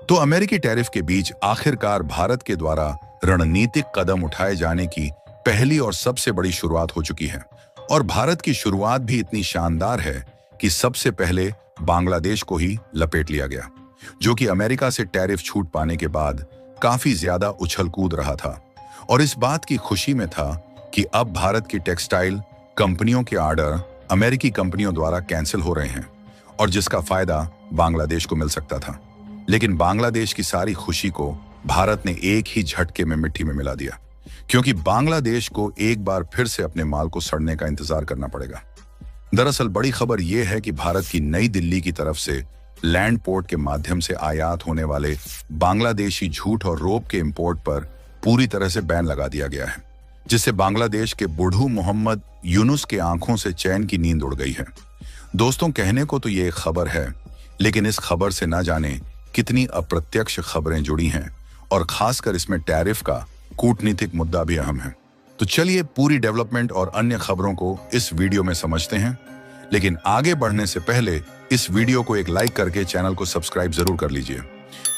तो अमेरिकी टैरिफ के बीच आखिरकार भारत के द्वारा रणनीतिक कदम उठाए जाने की पहली और सबसे बड़ी शुरुआत हो चुकी है। और भारत की शुरुआत भी इतनी शानदार है कि सबसे पहले बांग्लादेश को ही लपेट लिया गया, जो कि अमेरिका से टैरिफ छूट पाने के बाद काफी ज्यादा उछल कूद रहा था और इस बात की खुशी में था कि अब भारत की टेक्सटाइल कंपनियों के ऑर्डर अमेरिकी कंपनियों द्वारा कैंसिल हो रहे हैं और जिसका फायदा बांग्लादेश को मिल सकता था। लेकिन बांग्लादेश की सारी खुशी को भारत ने एक ही झटके में मिट्टी में मिला दिया, क्योंकि बांग्लादेश को एक बार फिर से अपने माल को सड़ने का इंतजार करना पड़ेगा। दरअसल बड़ी खबर यह है कि भारत की नई दिल्ली की तरफ से लैंड पोर्ट के माध्यम से आयात होने वाले बांग्लादेशी जूट और रोप के इंपोर्ट पर पूरी तरह से बैन लगा दिया गया है, जिससे बांग्लादेश के बुढ़ू मोहम्मद यूनुस के आंखों से चैन की नींद उड़ गई है। दोस्तों, कहने को तो ये एक खबर है, लेकिन इस खबर से ना जाने कितनी अप्रत्यक्ष खबरें जुड़ी हैं और खासकर इसमें टैरिफ का कूटनीतिक मुद्दा भी अहम है। तो चलिए पूरी डेवलपमेंट और अन्य खबरों को इस वीडियो में समझते हैं। लेकिन आगे बढ़ने से पहले इस वीडियो को एक लाइक करके चैनल को सब्सक्राइब जरूर कर लीजिए,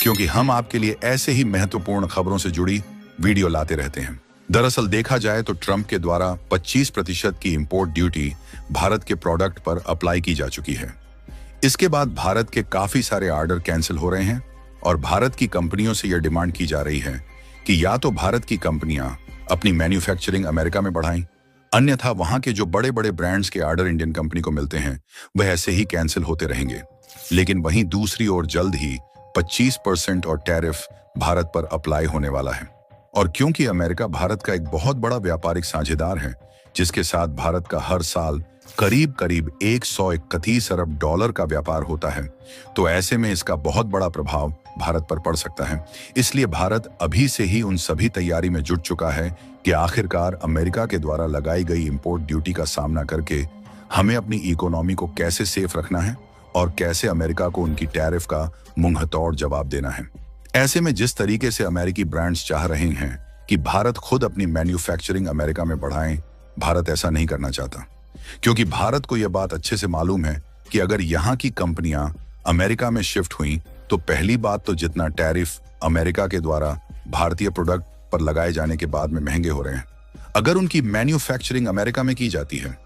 क्योंकि हम आपके लिए ऐसे ही महत्वपूर्ण खबरों से जुड़ी वीडियो लाते रहते हैं। दरअसल देखा जाए तो ट्रंप के द्वारा 25% की इंपोर्ट ड्यूटी भारत के प्रोडक्ट पर अप्लाई की जा चुकी है। इसके बाद भारत के काफी सारे ऑर्डर कैंसिल हो रहे हैं और भारत की कंपनियों से यह डिमांड की जा रही है कि या तो भारत की कंपनियां अपनी मैन्युफैक्चरिंग अमेरिका में बढ़ाएं, अन्यथा वहां के जो बड़े बड़े ब्रांड्स के ऑर्डर इंडियन कंपनी को मिलते हैं वह ऐसे ही कैंसिल होते रहेंगे। लेकिन वहीं दूसरी ओर जल्द ही 25% और टैरिफ भारत पर अप्लाई होने वाला है। और क्योंकि अमेरिका भारत का एक बहुत बड़ा व्यापारिक साझेदार है, जिसके साथ भारत का हर साल करीब करीब 131 अरब डॉलर का व्यापार होता है, तो ऐसे में इसका बहुत बड़ा प्रभाव भारत पर पड़ सकता है। इसलिए भारत अभी से ही उन सभी तैयारी में जुट चुका है कि आखिरकार अमेरिका के द्वारा लगाई गई इंपोर्ट ड्यूटी का सामना करके हमें अपनी इकोनॉमी को कैसे सेफ रखना है और कैसे अमेरिका को उनकी टैरिफ का मुंहतोड़ जवाब देना है। ऐसे में जिस तरीके से अमेरिकी ब्रांड्स चाह रहे हैं कि भारत खुद अपनी मैन्युफैक्चरिंग अमेरिका में बढ़ाएं, भारत ऐसा नहीं करना चाहता, क्योंकि भारत को यह बात अच्छे से मालूम है कि अगर यहाँ की कंपनियां अमेरिका में शिफ्ट हुई तो पहली बात तो जितना टैरिफ अमेरिका के द्वारा भारतीय प्रोडक्ट पर लगाए जाने के बाद में महंगे हो रहे हैं, अगर उनकी मैन्युफैक्चरिंग अमेरिका में की जाती है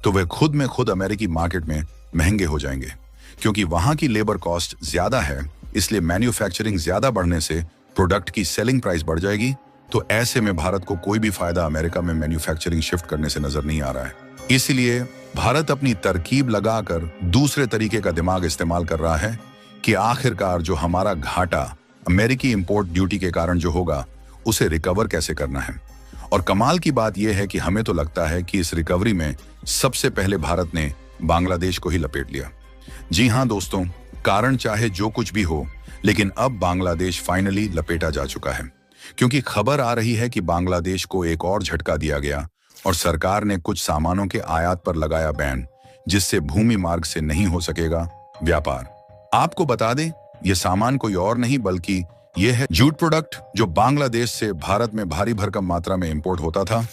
तो वे खुद में खुद अमेरिकी मार्केट में महंगे हो जाएंगे, क्योंकि वहां की लेबर कॉस्ट ज्यादा है। इसलिए मैन्युफैक्चरिंग ज्यादा बढ़ने से प्रोडक्ट की सेलिंग प्राइस बढ़ जाएगी। तो ऐसे में भारत को कोई भी फायदा अमेरिका में मैन्युफैक्चरिंग शिफ्ट करने से नजर नहीं आ रहा है। इसलिए भारत अपनी तरकीब लगाकर दूसरे तरीके का दिमाग इस्तेमाल कर रहा है कि आखिरकार जो हमारा घाटा अमेरिकी इंपोर्ट ड्यूटी के कारण जो होगा उसे रिकवर कैसे करना है। और कमाल की बात यह है कि हमें तो लगता है कि इस रिकवरी में सबसे पहले भारत ने बांग्लादेश को ही लपेट लिया। जी हाँ दोस्तों, कारण चाहे जो कुछ भी हो, लेकिन अब बांग्लादेश फाइनली लपेटा जा चुका है, क्योंकि खबर आ रही है कि बांग्लादेश को एक और झटका दिया गया और सरकार ने कुछ सामानों के आयात पर लगाया बैन, जिससे भूमि मार्ग से नहीं हो सकेगा व्यापार। आपको बता दें, यह सामान कोई और नहीं बल्कि यह है जूट प्रोडक्ट, जो बांग्लादेश से भारत में भारी भरकम मात्रा में इंपोर्ट होता था,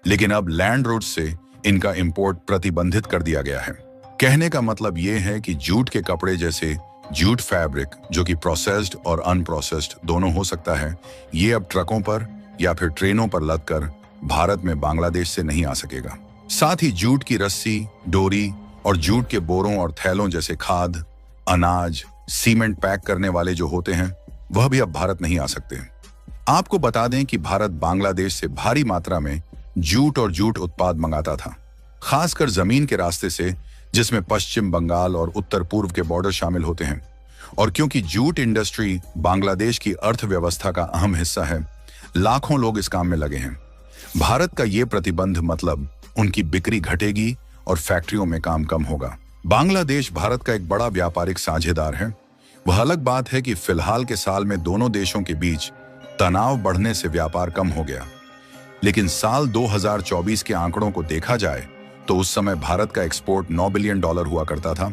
लेकिन अब लैंड रोड से इनका इंपोर्ट प्रतिबंधित कर दिया गया है। कहने का मतलब यह है कि जूट के कपड़े जैसे जूट फैब्रिक, जो कि प्रोसेस्ड और अनप्रोसेस्ड दोनों हो सकता है, ये अब ट्रकों पर या फिर ट्रेनों पर लदकर भारत में बांग्लादेश से नहीं आ सकेगा। साथ ही जूट की रस्सी, डोरी और जूट के बोरों और थैलों जैसे खाद, अनाज, सीमेंट पैक करने वाले जो होते हैं, वह भी अब भारत नहीं आ सकते। आपको बता दें कि भारत बांग्लादेश से भारी मात्रा में जूट और जूट उत्पाद मंगाता था, खासकर जमीन के रास्ते से, जिसमें पश्चिम बंगाल और उत्तर पूर्व के बॉर्डर शामिल होते हैं। और क्योंकि जूट इंडस्ट्री बांग्लादेश की अर्थव्यवस्था का अहम हिस्सा है, लाखों लोग इस काम में लगे हैं। भारत का ये प्रतिबंध मतलब उनकी बिक्री घटेगी और फैक्ट्रियों में काम कम होगा। बांग्लादेश भारत का एक बड़ा व्यापारिक साझेदार है। वह अलग बात है कि फिलहाल के साल में दोनों देशों के बीच तनाव बढ़ने से व्यापार कम हो गया, लेकिन साल 2024 के आंकड़ों को देखा जाए तो उस समय भारत का एक्सपोर्ट 9 बिलियन डॉलर हुआ करता था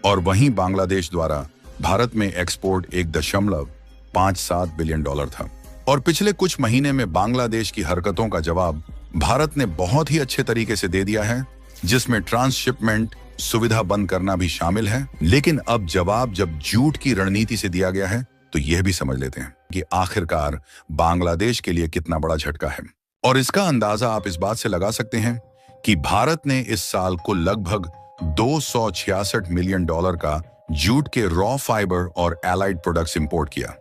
और वहीं बांग्लादेश द्वारा भारत में एक्सपोर्ट 1.57 बिलियन डॉलर था। और पिछले कुछ महीने में बांग्लादेश की हरकतों का जवाब भारत ने बहुत ही अच्छे तरीके से दे दिया है, जिसमें ट्रांसशिपमेंट सुविधा बंद करना भी शामिल है। लेकिन अब जवाब जब जूट की रणनीति से दिया गया है तो यह भी समझ लेते हैं कि आखिरकार बांग्लादेश के लिए कितना बड़ा झटका है। और इसका अंदाजा आप इस बात से लगा सकते हैं कि भारत ने इस साल को लगभग $266 मिलियन का जूट के रॉ फाइबर और एलाइड प्रोडक्ट्स इंपोर्ट किया,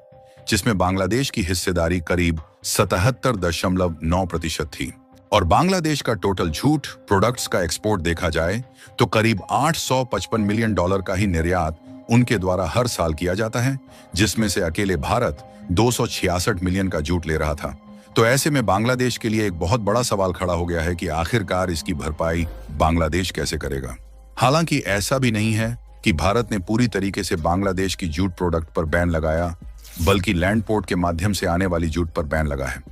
जिसमें बांग्लादेश की हिस्सेदारी करीब 77.9% थी। और बांग्लादेश का टोटल जूट प्रोडक्ट्स का एक्सपोर्ट देखा जाए तो करीब $855 मिलियन का ही निर्यात उनके द्वारा हर साल किया जाता है, जिसमें से अकेले भारत 266 मिलियन का जूट ले रहा था। तो ऐसे में बांग्लादेश के लिए एक बहुत बड़ा सवाल खड़ा हो गया है कि आखिरकार इसकी भरपाई बांग्लादेश कैसे करेगा। हालांकि ऐसा भी नहीं है कि भारत ने पूरी तरीके से बांग्लादेश की जूट प्रोडक्ट पर बैन लगाया, बल्कि लैंड पोर्ट के माध्यम से आने वाली जूट पर बैन लगा है,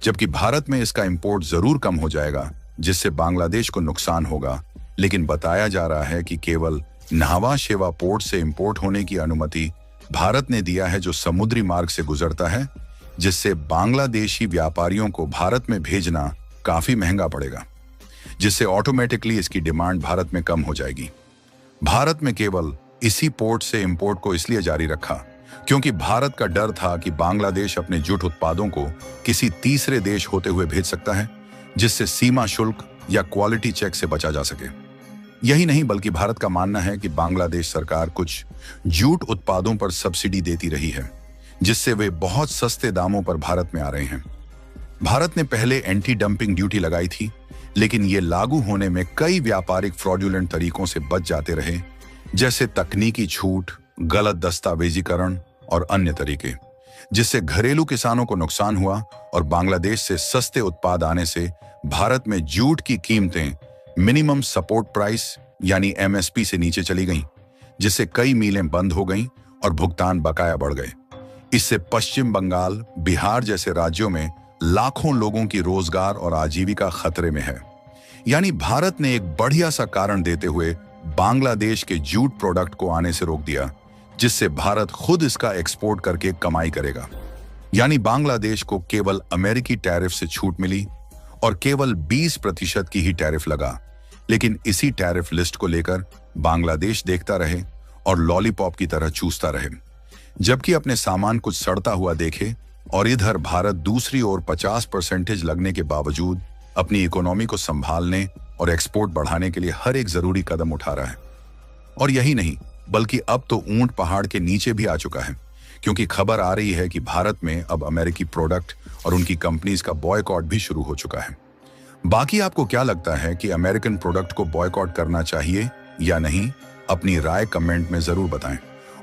जबकि भारत में इसका इंपोर्ट जरूर कम हो जाएगा, जिससे बांग्लादेश को नुकसान होगा। लेकिन बताया जा रहा है कि केवल न्हावा शेवा पोर्ट से इंपोर्ट होने की अनुमति भारत ने दिया है, जो समुद्री मार्ग से गुजरता है, जिससे बांग्लादेशी व्यापारियों को भारत में भेजना काफी महंगा पड़ेगा, जिससे ऑटोमेटिकली इसकी डिमांड भारत में कम हो जाएगी। भारत में केवल इसी पोर्ट से इंपोर्ट को इसलिए जारी रखा क्योंकि भारत का डर था कि बांग्लादेश अपने जूट उत्पादों को किसी तीसरे देश होते हुए भेज सकता है, जिससे सीमा शुल्क या क्वालिटी चेक से बचा जा सके। यही नहीं, बल्कि भारत का मानना है कि बांग्लादेश सरकार कुछ जूट उत्पादों पर सब्सिडी देती रही है, जिससे वे बहुत सस्ते दामों पर भारत में आ रहे हैं। भारत ने पहले एंटी डंपिंग ड्यूटी लगाई थी, लेकिन ये लागू होने में कई व्यापारिक फ्रॉडुलेंट तरीकों से बच जाते रहे, जैसे तकनीकी छूट, गलत दस्तावेजीकरण और अन्य तरीके, जिससे घरेलू किसानों को नुकसान हुआ और बांग्लादेश से सस्ते उत्पाद आने से भारत में जूट की कीमतें मिनिमम सपोर्ट प्राइस यानी MSP से नीचे चली गईं, जिससे कई मिलें बंद हो गईं और भुगतान बकाया बढ़ गए। इससे पश्चिम बंगाल, बिहार जैसे राज्यों में लाखों लोगों की रोजगार और आजीविका खतरे में है। यानी भारत ने एक बढ़िया सा कारण देते हुए बांग्लादेश के जूट प्रोडक्ट को आने से रोक दिया, जिससे भारत खुद इसका एक्सपोर्ट करके कमाई करेगा। यानी बांग्लादेश को केवल अमेरिकी टैरिफ से छूट मिली और केवल 20% की ही टैरिफ लगा। लेकिन इसी टैरिफ लिस्ट को लेकर बांग्लादेश देखता रहे और लॉलीपॉप की तरह चूसता रहे, जबकि अपने सामान कुछ सड़ता हुआ देखे, और इधर भारत दूसरी ओर 50% लगने के बावजूद अपनी इकोनॉमी को संभालने और एक्सपोर्ट बढ़ाने के लिए हर एक जरूरी कदम उठा रहा है। और यही नहीं, बल्कि अब तो ऊंट पहाड़ के नीचे भी आ चुका है, क्योंकि खबर आ रही है कि भारत में अब अमेरिकी प्रोडक्ट और उनकी कंपनीज का बॉयकॉट भी शुरू हो चुका है। बाकी आपको क्या लगता है कि अमेरिकन प्रोडक्ट को बॉयकॉट करना चाहिए या नहीं? अपनी राय कमेंट में जरूर बताएं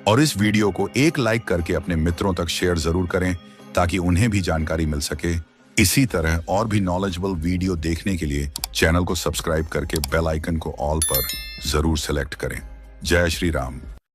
और इस वीडियो को एक लाइक करके अपने मित्रों तक शेयर जरूर करें, ताकि उन्हें भी जानकारी मिल सके। इसी तरह और भी नॉलेजेबल वीडियो देखने के लिए चैनल को सब्सक्राइब करके बेल आइकन को ऑल पर जरूर सेलेक्ट करें। जय श्री राम।